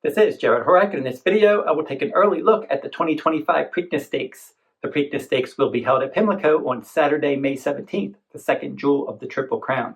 This is Jarrod Horak, and in this video I will take an early look at the 2025 Preakness Stakes. The Preakness Stakes will be held at Pimlico on Saturday, May 17th, the second jewel of the Triple Crown.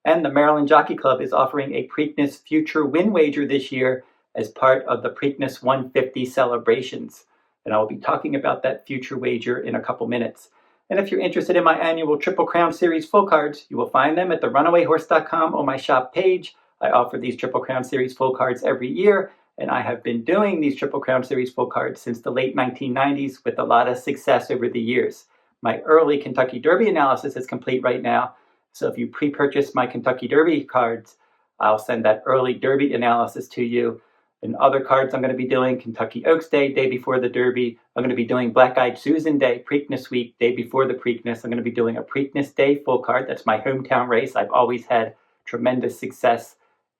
And the Maryland Jockey Club is offering a Preakness Future Win Wager this year as part of the Preakness 150 celebrations. And I will be talking about that future wager in a couple minutes. And if you're interested in my annual Triple Crown Series full cards, you will find them at the runawayhorse.com on my shop page. I offer these Triple Crown Series full cards every year, and I have been doing these Triple Crown Series full cards since the late 1990s with a lot of success over the years. My early Kentucky Derby analysis is complete right now, so if you pre-purchase my Kentucky Derby cards, I'll send that early Derby analysis to you. And other cards I'm going to be doing: Kentucky Oaks Day, day before the Derby. I'm going to be doing Black-Eyed Susan Day, Preakness Week, day before the Preakness. I'm going to be doing a Preakness Day full card. That's my hometown race. I've always had tremendous success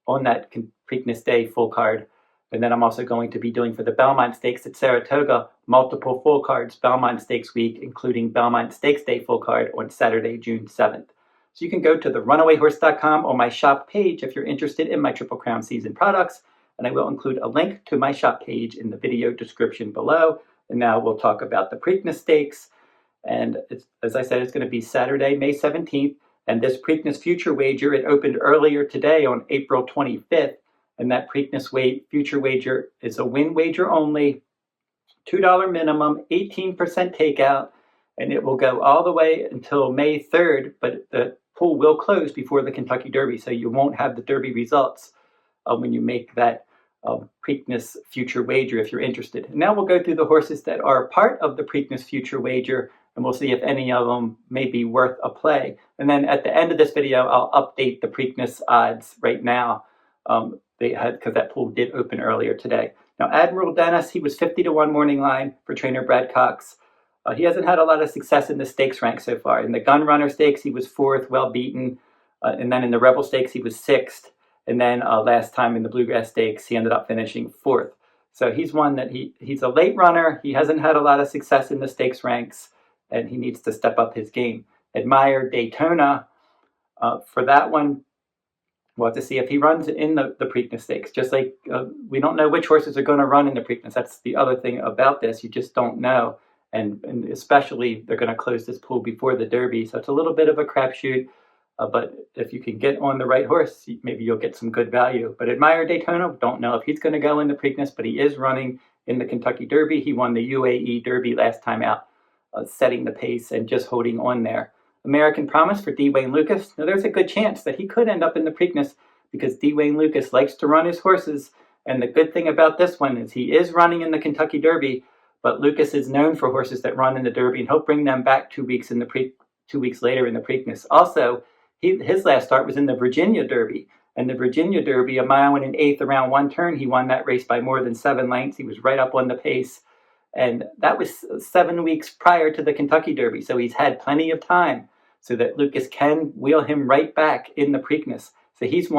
on that Preakness Day full card. And then I'm also going to be doing, for the Belmont Stakes at Saratoga, multiple full cards Belmont Stakes week, including Belmont Stakes Day full card on Saturday, June 7th. So you can go to the runawayhorse.com or my shop page if you're interested in my Triple Crown season products, and I will include a link to my shop page in the video description below. And now we'll talk about the Preakness Stakes. And as I said, it's going to be Saturday, May 17th. And this Preakness Future Wager, it opened earlier today on April 25th. And that Preakness Future Wager is a win wager only, $2 minimum, 18% takeout, and it will go all the way until May 3rd, but the pool will close before the Kentucky Derby, so you won't have the Derby results when you make that Preakness Future Wager if you're interested. And now we'll go through the horses that are part of the Preakness Future Wager, and we'll see if any of them may be worth a play. And then at the end of this video, I'll update the Preakness odds right now. Because that pool did open earlier today. Now, Admiral Dennis, he was 50-1 morning line for trainer Brad Cox. He hasn't had a lot of success in the stakes rank so far. In the Gun Runner Stakes, he was 4th, well beaten. And then in the Rebel Stakes, he was 6th. And then last time in the Bluegrass Stakes, he ended up finishing 4th. So he's one that he's a late runner. He hasn't had a lot of success in the stakes ranks, and he needs to step up his game. Admire Daytona, for that one, we'll have to see if he runs in the Preakness Stakes. Just like we don't know which horses are going to run in the Preakness. That's the other thing about this. You just don't know. And especially they're going to close this pool before the Derby. So it's a little bit of a crapshoot. But if you can get on the right horse, maybe you'll get some good value. But Admire Daytona, don't know if he's going to go in the Preakness, but he is running in the Kentucky Derby. He won the UAE Derby last time out, setting the pace and just holding on there. American Promise for D. Wayne Lucas. Now, there's a good chance that he could end up in the Preakness because D. Wayne Lucas likes to run his horses. And the good thing about this one is he is running in the Kentucky Derby, but Lucas is known for horses that run in the Derby, and he'll bring them back 2 weeks in the 2 weeks later in the Preakness. Also, his last start was in the Virginia Derby. And the Virginia Derby, 1 1/8 around one turn, he won that race by more than 7 lengths. He was right up on the pace. And that was 7 weeks prior to the Kentucky Derby. So he's had plenty of time so that Lucas can wheel him right back in the Preakness. So he's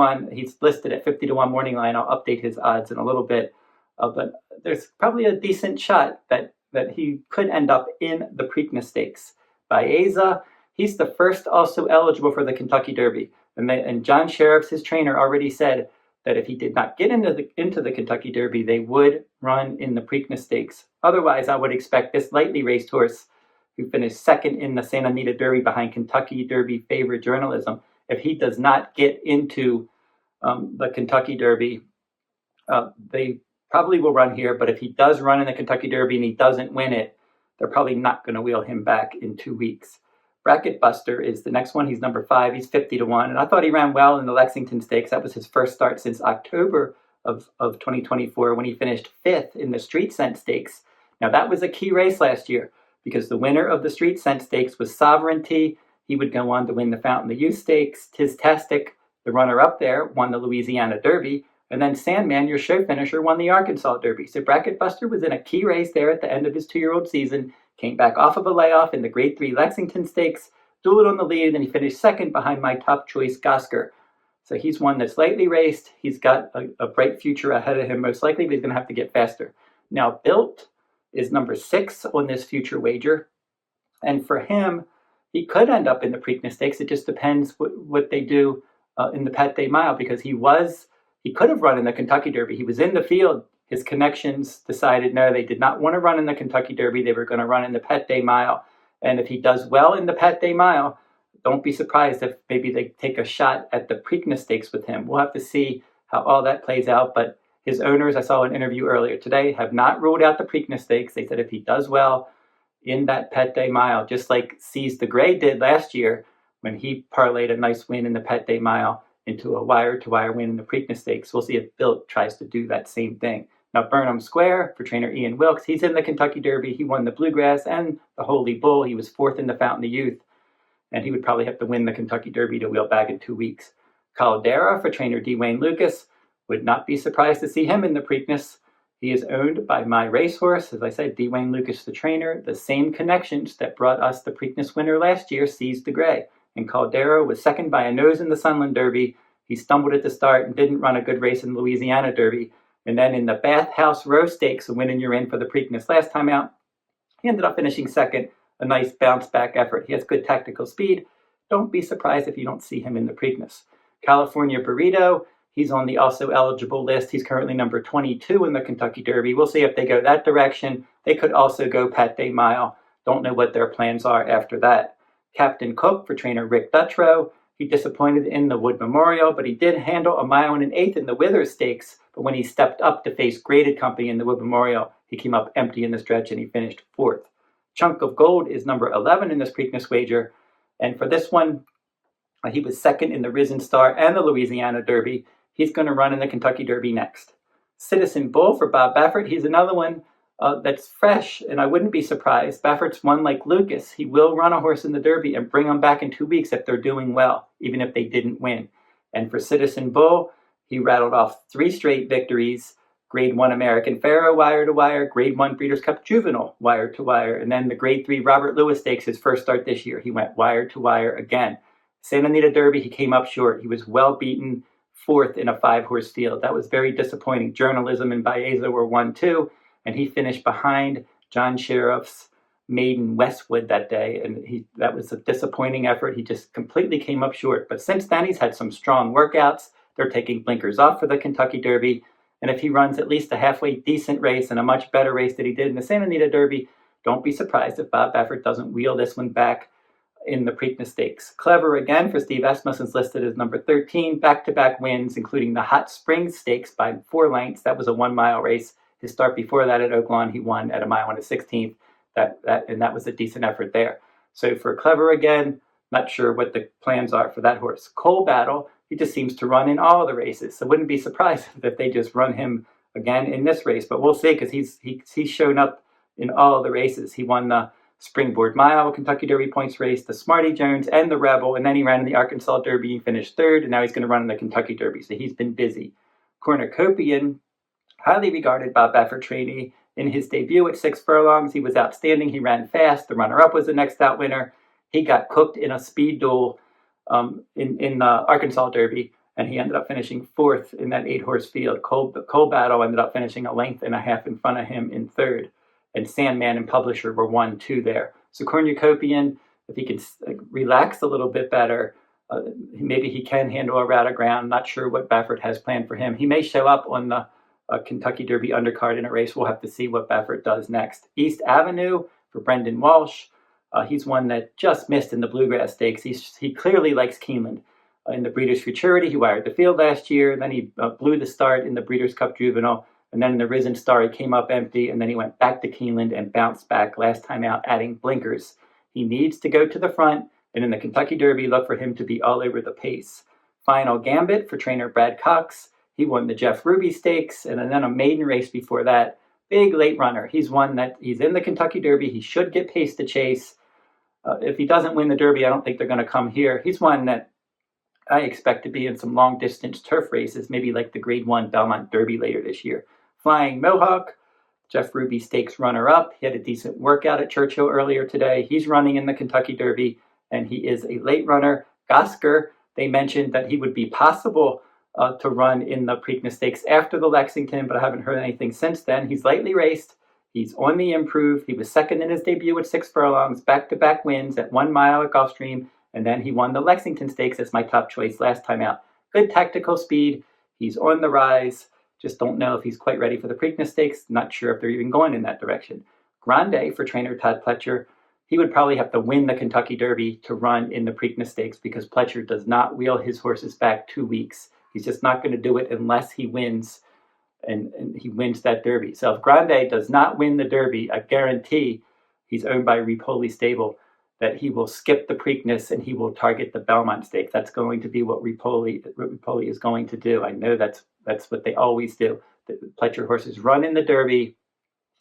listed at 50-1 morning line. I'll update his odds in a little bit. But there's probably a decent shot that he could end up in the Preakness Stakes. Baeza, he's the first also eligible for the Kentucky Derby. And John Sheriffs, his trainer, already said that if he did not get into the Kentucky Derby, they would run in the Preakness Stakes. Otherwise, I would expect this lightly raced horse, who finished 2nd in the Santa Anita Derby behind Kentucky Derby favorite Journalism, if he does not get into the Kentucky Derby, they probably will run here. But if he does run in the Kentucky Derby and he doesn't win it, they're probably not going to wheel him back in 2 weeks. Bracket Buster is the next one. He's number 5. He's 50-1. And I thought he ran well in the Lexington Stakes. That was his first start since October of 2024 when he finished 5th in the Street Scent Stakes. Now, that was a key race last year because the winner of the Street Scent Stakes was Sovereignty. He would go on to win the Fountain the Youth Stakes. Tiztastic, the runner-up there, won the Louisiana Derby. And then Sandman, your show finisher, won the Arkansas Derby. So Bracket Buster was in a key race there at the end of his 2-year-old season, came back off of a layoff in the Grade 3 Lexington Stakes, dueled on the lead, and then he finished 2nd behind my top choice, Gosger. So he's one that's lightly raced. He's got a bright future ahead of him, most likely, but he's going to have to get faster. Now, Built is number 6 on this future wager. And for him, he could end up in the Preakness Stakes. It just depends what they do in the Pat Day Mile, because he was He could have run in the Kentucky Derby. He was in the field. His connections decided no, they did not want to run in the Kentucky Derby. They were going to run in the Pet Day Mile. And if he does well in the Pet Day Mile, don't be surprised if maybe they take a shot at the Preakness Stakes with him. We'll have to see how all that plays out. But his owners, I saw an interview earlier today, have not ruled out the Preakness Stakes. They said if he does well in that Pet Day Mile, just like Seize the Gray did last year when he parlayed a nice win in the Pet Day Mile into a wire-to-wire win in the Preakness Stakes. We'll see if Bill tries to do that same thing. Now, Burnham Square for trainer Ian Wilkes, he's in the Kentucky Derby. He won the Bluegrass and the Holy Bull. He was fourth in the Fountain of Youth, and he would probably have to win the Kentucky Derby to wheel back in 2 weeks. Caldera for trainer D. Wayne Lucas, would not be surprised to see him in the Preakness. He is owned by my racehorse, as I said, D. Wayne Lucas, the trainer, the same connections that brought us the Preakness winner last year, Seize the Gray. And Caldera was second by a nose in the Sunland Derby. He stumbled at the start and didn't run a good race in the Louisiana Derby. And then in the Bathhouse Row Stakes, a win and you're in for the Preakness last time out, he ended up finishing second, a nice bounce-back effort. He has good tactical speed. Don't be surprised if you don't see him in the Preakness. California Burrito, he's on the also eligible list. He's currently number 22 in the Kentucky Derby. We'll see if they go that direction. They could also go Pat Day Mile. Don't know what their plans are after that. Captain Cook for trainer Rick Dutrow. He disappointed in the Wood Memorial, but he did handle a mile and an eighth in the Withers Stakes. But when he stepped up to face Graded Company in the Wood Memorial, he came up empty in the stretch and he finished fourth. Chunk of Gold is number 11 in this Preakness wager. And for this one, he was second in the Risen Star and the Louisiana Derby. He's going to run in the Kentucky Derby next. Citizen Bull for Bob Baffert. He's another one that's fresh, and I wouldn't be surprised. Baffert's one like Lucas. He will run a horse in the Derby and bring them back in 2 weeks if they're doing well, even if they didn't win. And for Citizen Bull, he rattled off 3 straight victories. Grade 1 American Pharaoh, wire to wire. Grade 1 Breeders' Cup Juvenile, wire to wire. And then the Grade 3 Robert Lewis Stakes, his first start this year. He went wire to wire again. Santa Anita Derby, he came up short. He was well beaten, fourth in a 5-horse field. That was very disappointing. Journalism and Baeza were 1-2, and he finished behind John Sheriff's maiden Westwood that day, and that was a disappointing effort. He just completely came up short. But since then, he's had some strong workouts. They're taking blinkers off for the Kentucky Derby, and if he runs at least a halfway decent race and a much better race than he did in the Santa Anita Derby, don't be surprised if Bob Baffert doesn't wheel this one back in the Preakness Stakes. Clever again for Steve Asmussen's listed as number 13, back-to-back wins, including the Hot Springs Stakes by 4 lengths. That was a 1-mile race. His start before that at Oaklawn, he won at a mile and a 16th. That was a decent effort there. So for Clever again, not sure what the plans are for that horse. Coal Battle, he just seems to run in all the races. So wouldn't be surprised if they just run him again in this race. But we'll see, because he's shown up in all of the races. He won the Springboard Mile, Kentucky Derby points race, the Smarty Jones, and the Rebel, and then he ran in the Arkansas Derby and finished third, and now he's going to run in the Kentucky Derby, so he's been busy. Cornucopian, highly regarded Bob Baffert trainee. In his debut at 6 furlongs, he was outstanding. He ran fast. The runner-up was the next out winner. He got cooked in a speed duel in the Arkansas Derby, and he ended up finishing fourth in that 8-horse field. Coal Battle ended up finishing a length and a half in front of him in third. And Sandman and Publisher were 1-2 there. So Cornucopian, if he can relax a little bit better, maybe he can handle a route of ground. Not sure what Baffert has planned for him. He may show up on the Kentucky Derby undercard in a race. We'll have to see what Baffert does next. East Avenue for Brendan Walsh. He's one that just missed in the Bluegrass Stakes. He clearly likes Keeneland. In the Breeders' Futurity, he wired the field last year. Then he blew the start in the Breeders' Cup Juvenile. And then in the Risen Star, he came up empty, and then he went back to Keeneland and bounced back last time out, adding blinkers. He needs to go to the front, and in the Kentucky Derby, look for him to be all over the pace. Final Gambit for trainer Brad Cox. He won the Jeff Ruby Stakes, and then a maiden race before that. Big late runner. He's one that he's in the Kentucky Derby. He should get pace to chase. If he doesn't win the Derby, I don't think they're going to come here. He's one that I expect to be in some long-distance turf races, maybe like the Grade 1 Belmont Derby later this year. Flying Mohawk, Jeff Ruby Stakes runner-up. He had a decent workout at Churchill earlier today. He's running in the Kentucky Derby, and he is a late runner. Gosger, they mentioned that he would be possible to run in the Preakness Stakes after the Lexington, but I haven't heard anything since then. He's lightly raced. He's on the improve. He was second in his debut at 6 furlongs, back-to-back wins at 1 mile at Gulfstream, and then he won the Lexington Stakes as my top choice last time out. Good tactical speed. He's on the rise. Just don't know if he's quite ready for the Preakness Stakes. Not sure if they're even going in that direction. Grande, for trainer Todd Pletcher, he would probably have to win the Kentucky Derby to run in the Preakness Stakes because Pletcher does not wheel his horses back 2 weeks. He's just not going to do it unless he wins, and he wins that Derby. So if Grande does not win the Derby, I guarantee he's owned by Repoli Stable, that he will skip the Preakness and he will target the Belmont Stakes. That's going to be what Repoli is going to do. I know that's what they always do. The Pletcher horses run in the Derby,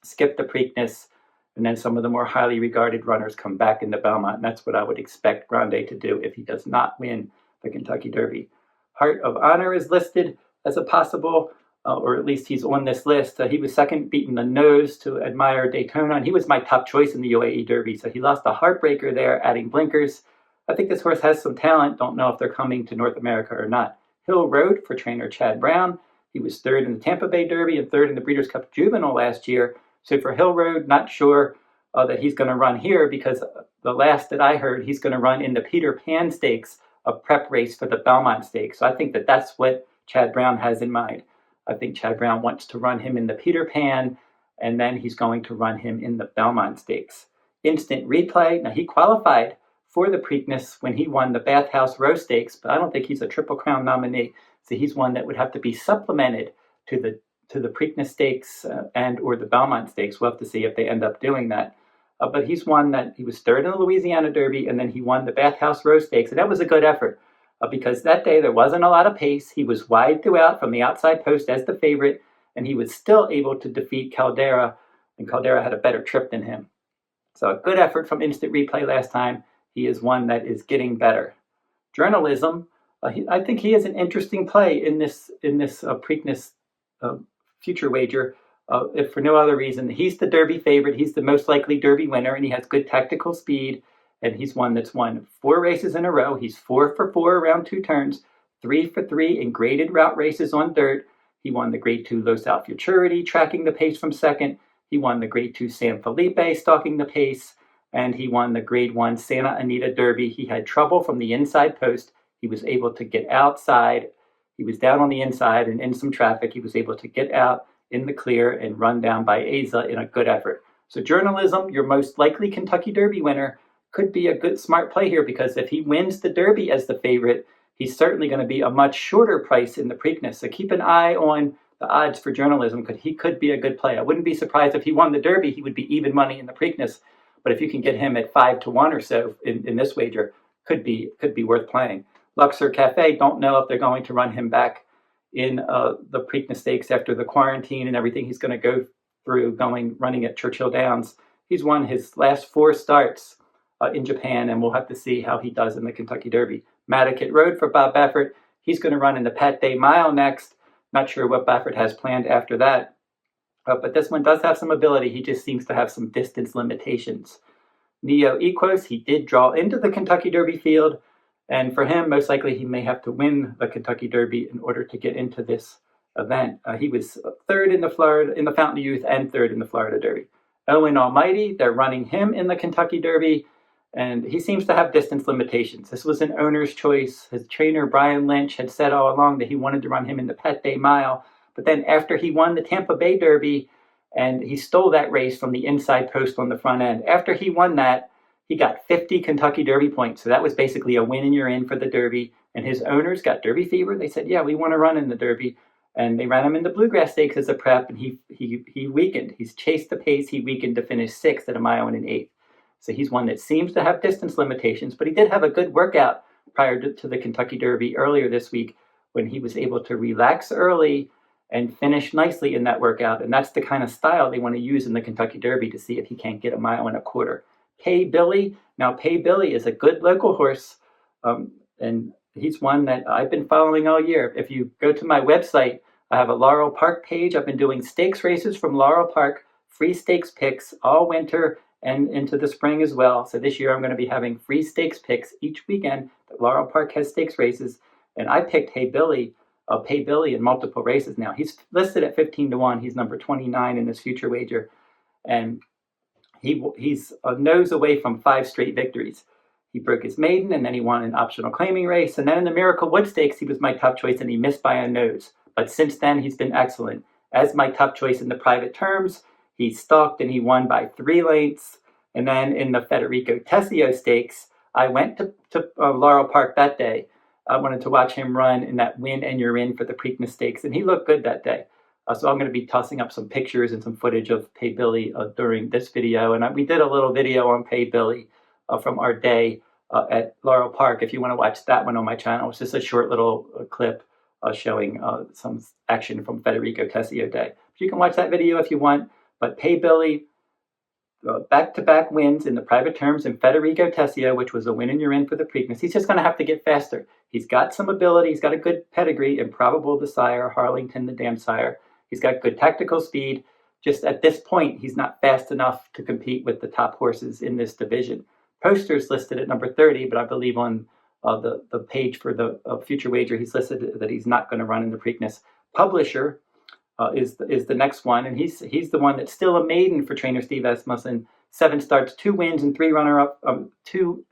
skip the Preakness, and then some of the more highly regarded runners come back in the Belmont. And that's what I would expect Grande to do if he does not win the Kentucky Derby. Heart of Honor is listed as a possible, or at least he's on this list. He was second, beating the nose to Admiral Daytona, and he was my top choice in the UAE Derby. So he lost a heartbreaker there, adding blinkers. I think this horse has some talent. Don't know if they're coming to North America or not. Hill Road for trainer Chad Brown. He was third in the Tampa Bay Derby and third in the Breeders' Cup Juvenile last year. So for Hill Road, not sure that he's going to run here because the last that I heard, he's going to run in the Peter Pan Stakes, a prep race for the Belmont Stakes. So I think that that's what Chad Brown has in mind. I think Chad Brown wants to run him in the Peter Pan, and then he's going to run him in the Belmont Stakes. Instant Replay. Now, he qualified for the Preakness when he won the Bathhouse Row Stakes, but I don't think he's a Triple Crown nominee. So he's one that would have to be supplemented to the Preakness Stakes and or the Belmont Stakes. We'll have to see if they end up doing that. But he's one that he was third in the Louisiana Derby, and then he won the Bathhouse Row Stakes, and that was a good effort because that day there wasn't a lot of pace. He was wide throughout from the outside post as the favorite, and he was still able to defeat Caldera, and Caldera had a better trip than him. So a good effort from Instant Replay last time. He is one that is getting better. Journalism. I think he is an interesting play in this Preakness future wager. If for no other reason, he's the Derby favorite. He's the most likely Derby winner, and he has good tactical speed. And he's one that's won 4 races in a row. He's 4 for 4 around 2 turns, 3 for 3 in graded route races on dirt. He won the Grade 2 Los Al Futurity, tracking the pace from second. He won the Grade 2 San Felipe, stalking the pace. And he won the Grade 1 Santa Anita Derby. He had trouble from the inside post. He was able to get outside. He was down on the inside and in some traffic. He was able to get out in the clear and run down Baeza in a good effort. So Journalism, your most likely Kentucky Derby winner, could be a good smart play here because if he wins the Derby as the favorite, he's certainly going to be a much shorter price in the Preakness. So keep an eye on the odds for Journalism because he could be a good play. I wouldn't be surprised if he won the Derby, he would be even money in the Preakness. But if you can get him at 5-1 or so in this wager, could be worth playing. Luxor Cafe, don't know if they're going to run him back in the Preakness Stakes after the quarantine and everything he's going to go through running at Churchill Downs. He's won his last 4 starts in Japan, and we'll have to see how he does in the Kentucky Derby. Madaket Road for Bob Baffert. He's going to run in the Pat Day Mile next. Not sure what Baffert has planned after that. But this one does have some ability. He just seems to have some distance limitations. Neoequos, he did draw into the Kentucky Derby field. And for him, most likely he may have to win the Kentucky Derby in order to get into this event. He was third in the Fountain of Youth and third in the Florida Derby. Owen Almighty, they're running him in the Kentucky Derby. And he seems to have distance limitations. This was an owner's choice. His trainer, Brian Lynch, had said all along that he wanted to run him in the Pat Day Mile. But then after he won the Tampa Bay Derby, and he stole that race from the inside post on the front end, after he won that, he got 50 Kentucky Derby points. So that was basically a win and you're in for the Derby. And his owners got Derby fever. They said, yeah, we want to run in the Derby. And they ran him in the Bluegrass Stakes as a prep, and he weakened. He's chased the pace. He weakened to finish 6th at a mile and an 1/8. So he's one that seems to have distance limitations, but he did have a good workout prior to the Kentucky Derby earlier this week when he was able to relax early and finish nicely in that workout. And that's the kind of style they want to use in the Kentucky Derby to see if he can't get a 1.25 miles. Pay Billy. Now, Pay Billy is a good local horse, and he's one that I've been following all year. If you go to my website, I have a Laurel Park page. I've been doing stakes races from Laurel Park, free stakes picks all winter and into the spring as well. So this year I'm going to be having free stakes picks each weekend that Laurel Park has stakes races. And I picked Pay Billy in multiple races now. He's listed at 15-1. He's number 29 in this future wager. And he's a nose away from 5 straight victories. He broke his maiden, and then he won an optional claiming race. And then in the Miracle Wood Stakes, he was my top choice, and he missed by a nose. But since then, he's been excellent. As my top choice in the private terms, he stalked and he won by 3 lengths. And then in the Federico Tessio Stakes, I went to Laurel Park that day. I wanted to watch him run in that win and you're in for the Preakness Stakes, and he looked good that day. So I'm going to be tossing up some pictures and some footage of Pay Billy during this video. And we did a little video on Pay Billy from our day at Laurel Park. If you want to watch that one on my channel, it's just a short little clip showing some action from Federico Tessio Day. You can watch that video if you want. But Pay Billy, back-to-back wins in the private terms in Federico Tessio, which was a win and you're in for the Preakness. He's just going to have to get faster. He's got some ability. He's got a good pedigree. Improbable the sire, Harlington the dam sire. He's got good tactical speed. Just at this point, he's not fast enough to compete with the top horses in this division. Posters listed at number 30, but I believe on the page for the future wager, he's listed that he's not going to run in the Preakness. Publisher is the next one, and he's the one that's still a maiden for trainer Steve Asmussen. 7 starts, 2 wins, and 3 runner-up.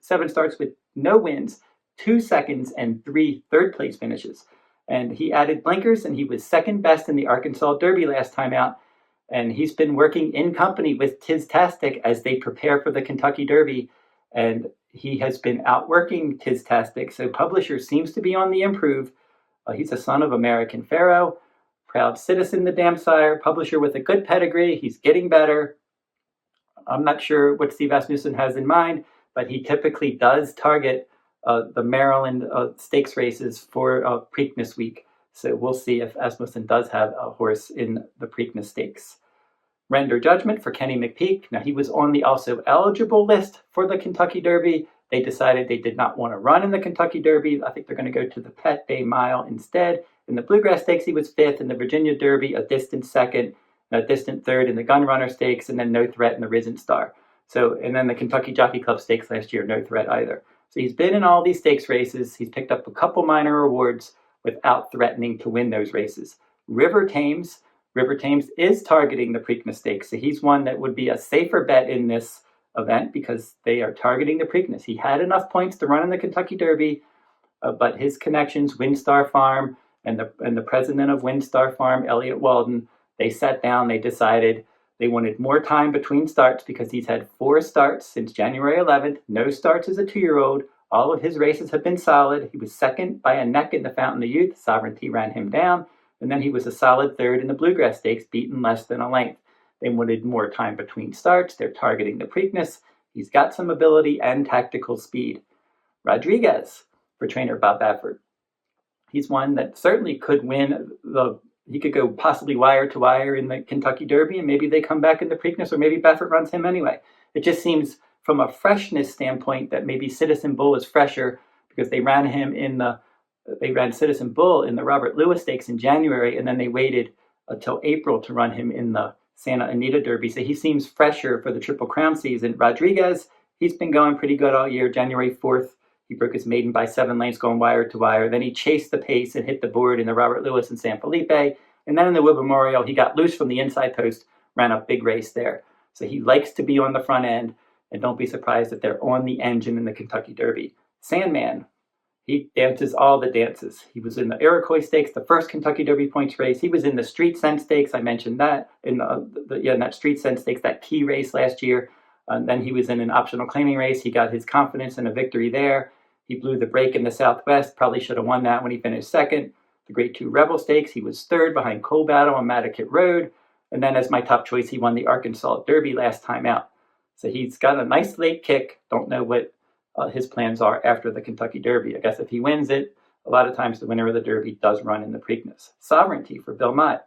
7 starts with no wins, 2 seconds, and 3 third-place finishes. And he added blinkers, and he was second best in the Arkansas Derby last time out. And he's been working in company with Tiztastic as they prepare for the Kentucky Derby. And he has been outworking Tiztastic. So Publisher seems to be on the improve. He's a son of American Pharaoh, proud citizen, the dam sire. Publisher with a good pedigree. He's getting better. I'm not sure what Steve Asmussen has in mind, but he typically does target the Maryland stakes races for Preakness week. So we'll see if Asmussen does have a horse in the Preakness Stakes. Render Judgment for Kenny McPeak. Now, he was on the also eligible list for the Kentucky Derby. They decided they did not want to run in the Kentucky Derby. I think they're going to go to the Pet Day Mile instead. In the Bluegrass Stakes, he was 5th. In the Virginia Derby, a distant 2nd, a distant 3rd in the Gun Runner Stakes, and then no threat in the Risen Star. So, and then the Kentucky Jockey Club Stakes last year, no threat either. So he's been in all these stakes races. He's picked up a couple minor awards without threatening to win those races. River Thames is targeting the Preakness Stakes. So he's one that would be a safer bet in this event because they are targeting the Preakness. He had enough points to run in the Kentucky Derby, but his connections, Windstar Farm and the president of Windstar Farm, Elliot Walden, they sat down, they decided they wanted more time between starts because he's had 4 starts since January 11th, no starts as a 2-year-old. All of his races have been solid. He was second by a neck in the Fountain of Youth. Sovereignty ran him down. And then he was a solid 3rd in the Bluegrass Stakes, beaten less than a length. They wanted more time between starts. They're targeting the Preakness. He's got some ability and tactical speed. Rodriguez for trainer Bob Baffert. He's one that certainly could win he could go possibly wire to wire in the Kentucky Derby, and maybe they come back in the Preakness, or maybe Baffert runs him anyway. It just seems from a freshness standpoint that maybe Citizen Bull is fresher because they ran Citizen Bull in the Robert Lewis Stakes in January, and then they waited until April to run him in the Santa Anita Derby. So he seems fresher for the Triple Crown season. Rodriguez, he's been going pretty good all year. January 4th, he broke his maiden by 7 lengths going wire to wire. Then he chased the pace and hit the board in the Robert Lewis and San Felipe. And then in the Wood Memorial, he got loose from the inside post, ran a big race there. So he likes to be on the front end, and don't be surprised if they're on the engine in the Kentucky Derby. Sandman, he dances all the dances. He was in the Iroquois Stakes, the first Kentucky Derby points race. He was in the Street Scent Stakes. I mentioned that in that Street Scent Stakes, that key race last year. And then he was in an optional claiming race. He got his confidence and a victory there. He blew the break in the Southwest. Probably should have won that when he finished 2nd. The Grade 2 Rebel Stakes, he was 3rd behind Coal Battle on Madaket Road. And then as my top choice, he won the Arkansas Derby last time out. So he's got a nice late kick. Don't know what his plans are after the Kentucky Derby. I guess if he wins it, a lot of times the winner of the Derby does run in the Preakness. Sovereignty for Bill Mott.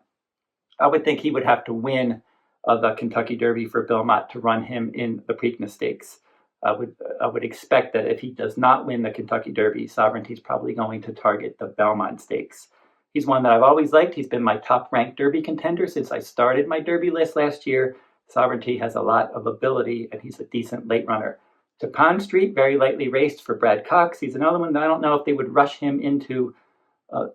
I would think he would have to win the Kentucky Derby for Bill Mott to run him in the Preakness Stakes. I would expect that if he does not win the Kentucky Derby, Sovereignty's probably going to target the Belmont Stakes. He's one that I've always liked. He's been my top-ranked Derby contender since I started my Derby list last year. Sovereignty has a lot of ability, and he's a decent late runner. Tappan Street, very lightly raced for Brad Cox. He's another one that I don't know if they would rush him into the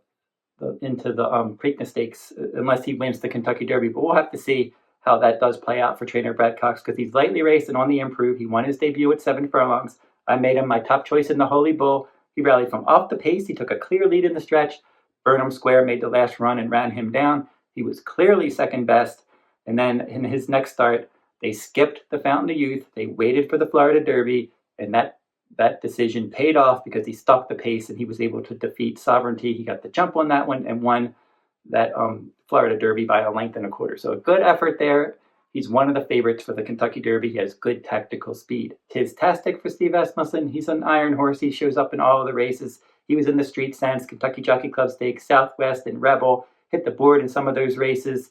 Preakness Stakes unless he wins the Kentucky Derby, but we'll have to see how that does play out for trainer Brad Cox because he's lightly raced and on the improve. He won his debut at 7 furlongs. I made him my top choice in the Holy Bull. He rallied from off the pace. He took a clear lead in the stretch, Burnham Square made the last run and ran him down. He was clearly second best. And then in his next start, they skipped the Fountain of Youth. They waited for the Florida Derby, and that decision paid off because he stuck the pace and he was able to defeat Sovereignty. He got the jump on that one and won that Florida Derby by a length and a quarter. So a good effort there. He's one of the favorites for the Kentucky Derby. He has good tactical speed. Tiztastic for Steve Asmussen. He's an iron horse. He shows up in all of the races. He was in the Street Sense, Kentucky Jockey Club Stakes, Southwest, and Rebel. Hit the board in some of those races.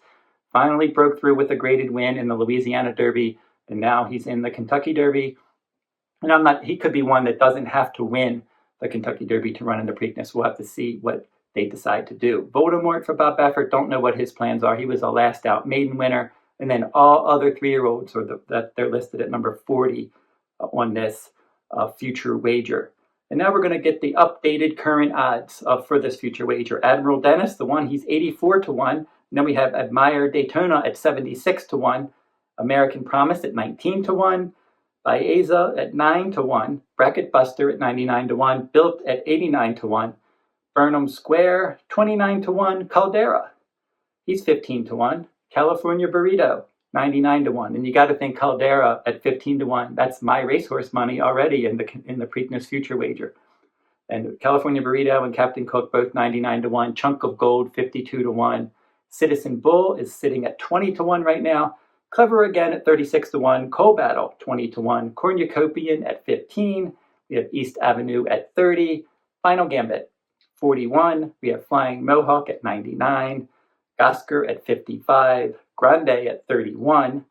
Finally broke through with a graded win in the Louisiana Derby. And now he's in the Kentucky Derby. And he could be one that doesn't have to win the Kentucky Derby to run in the Preakness. We'll have to see what they decide to do. Voldemort for Bob Baffert, don't know what his plans are. He was a last out maiden winner. And then all other 3-year-olds, that they're listed at number 40 on this future wager. And now we're going to get the updated current odds for this future wager. Admiral Dennis, the one, he's 84 to 1. And then we have Admire Daytona at 76 to 1. American Promise at 19 to 1. Baeza at 9 to 1. Bracket Buster at 99 to 1. Built at 89 to 1. Burnham Square, 29 to 1. Caldera, he's 15 to 1. California Burrito, 99 to 1. And you got to think Caldera at 15 to 1. That's my racehorse money already in the Preakness future wager. And California Burrito and Captain Cook both 99 to 1. Chunk of Gold, 52 to 1. Citizen Bull is sitting at 20 to 1 right now. Clever Again at 36 to 1. Coal Battle, 20 to 1. Cornucopian at 15. We have East Avenue at 30. Final Gambit, 41. We have Flying Mohawk at 99. Gosger at 55, Grande at 31,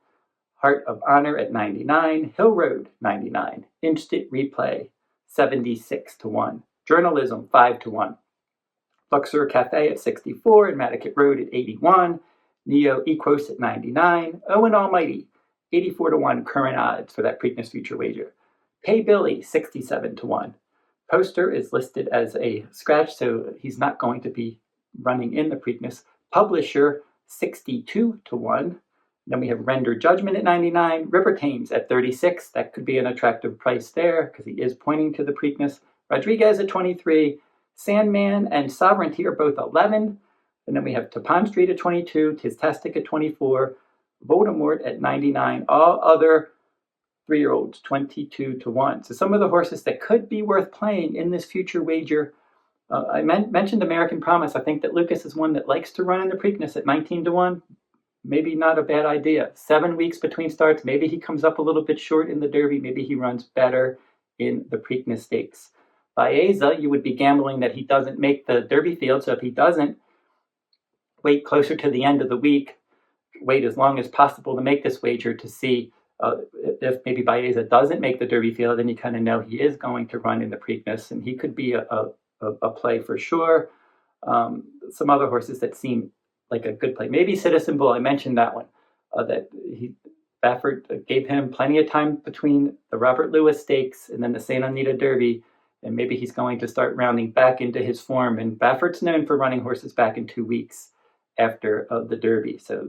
Heart of Honor at 99, Hill Road 99, Instant Replay 76 to 1, Journalism 5 to 1, Luxor Cafe at 64, and Madaket Road at 81, Neoequos at 99, Owen Almighty 84 to 1 current odds for that Preakness future wager. Pay Billy 67 to 1. Poster is listed as a scratch, so he's not going to be running in the Preakness. Publisher, 62 to 1. Then we have Render Judgment at 99. River Thames at 36. That could be an attractive price there because he is pointing to the Preakness. Rodriguez at 23. Sandman and Sovereignty are both 11. And then we have Tappan Street at 22. Tiztastic at 24. Voldemort at 99. All other 3-year-olds, 22 to 1. So some of the horses that could be worth playing in this future wager. I mentioned American Promise. I think that Lucas is one that likes to run in the Preakness at 19 to 1. Maybe not a bad idea. 7 weeks between starts. Maybe he comes up a little bit short in the Derby. Maybe he runs better in the Preakness Stakes. Baeza, you would be gambling that he doesn't make the Derby field. So if he doesn't, wait closer to the end of the week. Wait as long as possible to make this wager to see if maybe Baeza doesn't make the Derby field. Then you kind of know he is going to run in the Preakness, and he could be a play for sure. Some other horses that seem like a good play. Maybe Citizen Bull. I mentioned that one. Baffert gave him plenty of time between the Robert Lewis Stakes and then the Santa Anita Derby, and maybe he's going to start rounding back into his form. And Baffert's known for running horses back in 2 weeks after the Derby, so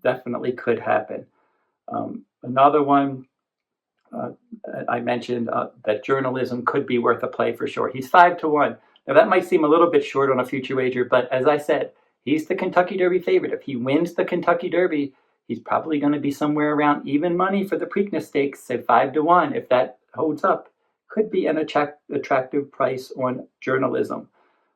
definitely could happen. Another one I mentioned that Journalism could be worth a play for sure. He's 5 to 1. Now, that might seem a little bit short on a future wager, but as I said, he's the Kentucky Derby favorite. If he wins the Kentucky Derby, he's probably going to be somewhere around even money for the Preakness Stakes, say 5 to 1. If that holds up, could be an attractive price on Journalism.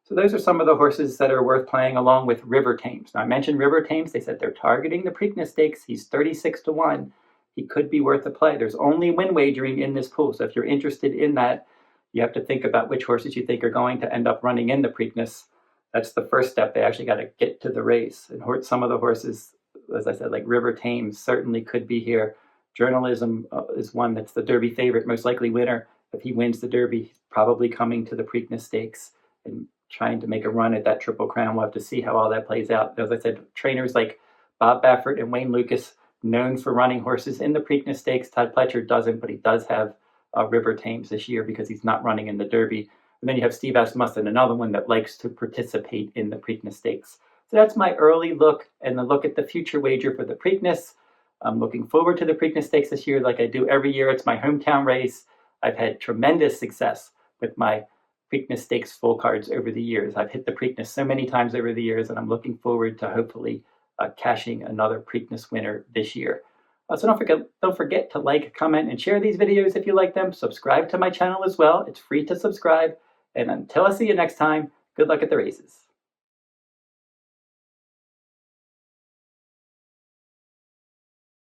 So those are some of the horses that are worth playing along with River Thames. Now, I mentioned River Thames. They said they're targeting the Preakness Stakes. He's 36 to 1. He could be worth a play. There's only win wagering in this pool. So if you're interested in that, you have to think about which horses you think are going to end up running in the Preakness. That's the first step. They actually got to get to the race. And some of the horses, as I said, like River Thames, certainly could be here. Journalism is one that's the Derby favorite, most likely winner. If he wins the Derby, he's probably coming to the Preakness Stakes and trying to make a run at that Triple Crown. We'll have to see how all that plays out. As I said, trainers like Bob Baffert and Wayne Lucas, known for running horses in the Preakness Stakes. Todd Pletcher doesn't, but he does have River Thames this year because he's not running in the Derby. And then you have Steve Asmussen, another one that likes to participate in the Preakness Stakes. So that's my early look and the look at the future wager for the Preakness. I'm looking forward to the Preakness Stakes this year like I do every year. It's my hometown race. I've had tremendous success with my Preakness Stakes full cards over the years. I've hit the Preakness so many times over the years, and I'm looking forward to hopefully cashing another Preakness winner this year. So don't forget to like, comment, and share these videos if you like them. Subscribe to my channel as well. It's free to subscribe. And until I see you next time, good luck at the races.